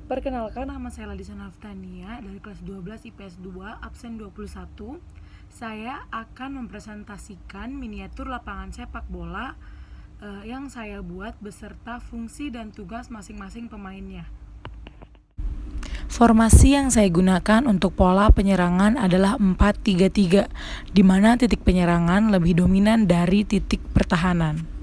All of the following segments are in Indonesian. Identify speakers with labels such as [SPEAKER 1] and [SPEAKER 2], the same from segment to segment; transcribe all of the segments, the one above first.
[SPEAKER 1] Perkenalkan, nama saya Ladisa Naftania dari kelas 12 IPS 2, absen 21. Saya akan mempresentasikan miniatur lapangan sepak bola yang saya buat beserta fungsi dan tugas masing-masing pemainnya. Formasi yang saya gunakan untuk pola penyerangan adalah 4-3-3, di mana titik penyerangan lebih dominan dari titik pertahanan.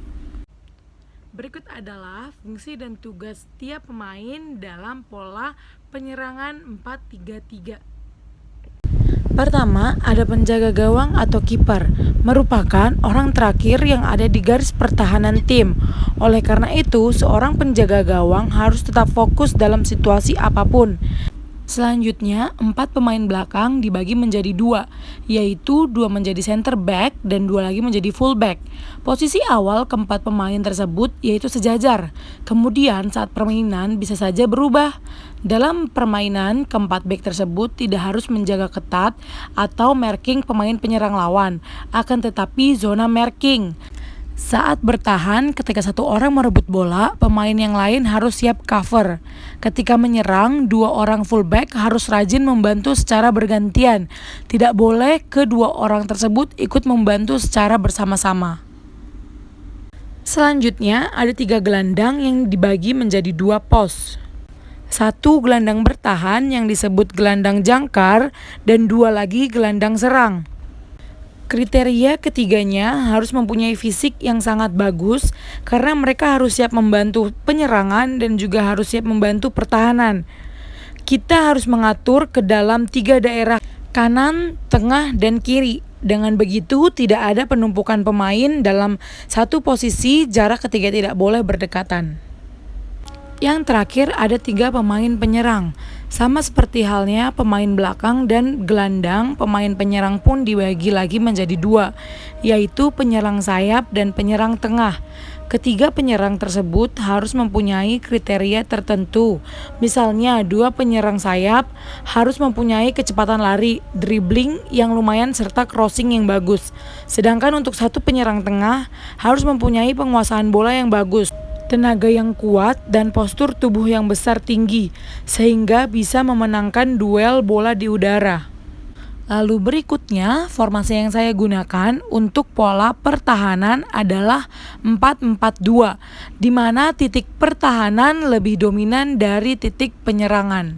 [SPEAKER 1] Berikut adalah fungsi dan tugas tiap pemain dalam pola penyerangan 4-3-3. Pertama, ada penjaga gawang atau kiper, merupakan orang terakhir yang ada di garis pertahanan tim. Oleh karena itu, seorang penjaga gawang harus tetap fokus dalam situasi apapun. Selanjutnya, 4 pemain belakang dibagi menjadi 2, yaitu 2 menjadi center back dan 2 lagi menjadi full back. Posisi awal keempat pemain tersebut yaitu sejajar. Kemudian saat permainan bisa saja berubah. Dalam permainan, keempat back tersebut tidak harus menjaga ketat atau marking pemain penyerang lawan, akan tetapi zona marking. Saat bertahan, ketika satu orang merebut bola, pemain yang lain harus siap cover. Ketika menyerang, 2 orang fullback harus rajin membantu secara bergantian. Tidak boleh kedua orang tersebut ikut membantu secara bersama-sama. Selanjutnya, ada 3 gelandang yang dibagi menjadi 2 pos. 1 gelandang bertahan yang disebut gelandang jangkar dan 2 lagi gelandang serang. Kriteria ketiganya harus mempunyai fisik yang sangat bagus karena mereka harus siap membantu penyerangan dan juga harus siap membantu pertahanan. Kita harus mengatur ke dalam 3 daerah, kanan, tengah, dan kiri. Dengan begitu tidak ada penumpukan pemain dalam satu posisi, jarak ketiga tidak boleh berdekatan. Yang terakhir ada 3 pemain penyerang. Sama seperti halnya pemain belakang dan gelandang, pemain penyerang pun dibagi lagi menjadi 2, yaitu penyerang sayap dan penyerang tengah. Ketiga penyerang tersebut harus mempunyai kriteria tertentu. Misalnya 2 penyerang sayap harus mempunyai kecepatan lari, dribbling yang lumayan serta crossing yang bagus. Sedangkan untuk 1 penyerang tengah harus mempunyai penguasaan bola yang bagus, tenaga yang kuat, dan postur tubuh yang besar tinggi, sehingga bisa memenangkan duel bola di udara. Lalu berikutnya, formasi yang saya gunakan untuk pola pertahanan adalah 4-4-2, di mana titik pertahanan lebih dominan dari titik penyerangan.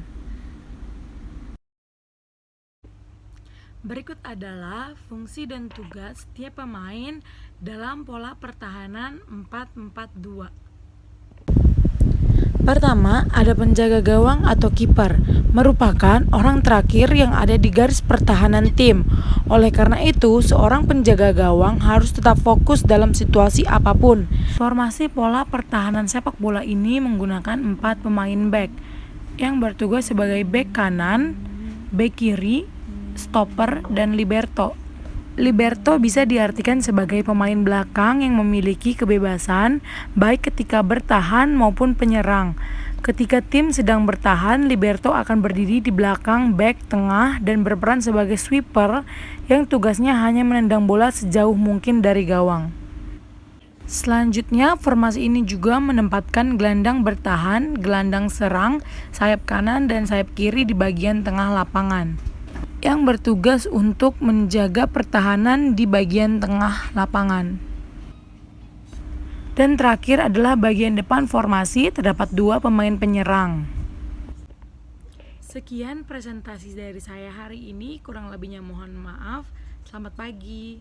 [SPEAKER 1] Berikut adalah fungsi dan tugas tiap pemain dalam pola pertahanan 4-4-2. Pertama, ada penjaga gawang atau kiper, merupakan orang terakhir yang ada di garis pertahanan tim. Oleh karena itu, seorang penjaga gawang harus tetap fokus dalam situasi apapun. Formasi pola pertahanan sepak bola ini menggunakan 4 pemain back, yang bertugas sebagai back kanan, back kiri, stopper, dan libero. Libero bisa diartikan sebagai pemain belakang yang memiliki kebebasan baik ketika bertahan maupun penyerang. Ketika tim sedang bertahan, libero akan berdiri di belakang back tengah dan berperan sebagai sweeper yang tugasnya hanya menendang bola sejauh mungkin dari gawang. Selanjutnya, formasi ini juga menempatkan gelandang bertahan, gelandang serang, sayap kanan dan sayap kiri di bagian tengah lapangan, yang bertugas untuk menjaga pertahanan di bagian tengah lapangan. Dan terakhir adalah bagian depan formasi, terdapat 2 pemain penyerang. Sekian presentasi dari saya hari ini, kurang lebihnya mohon maaf. Selamat pagi.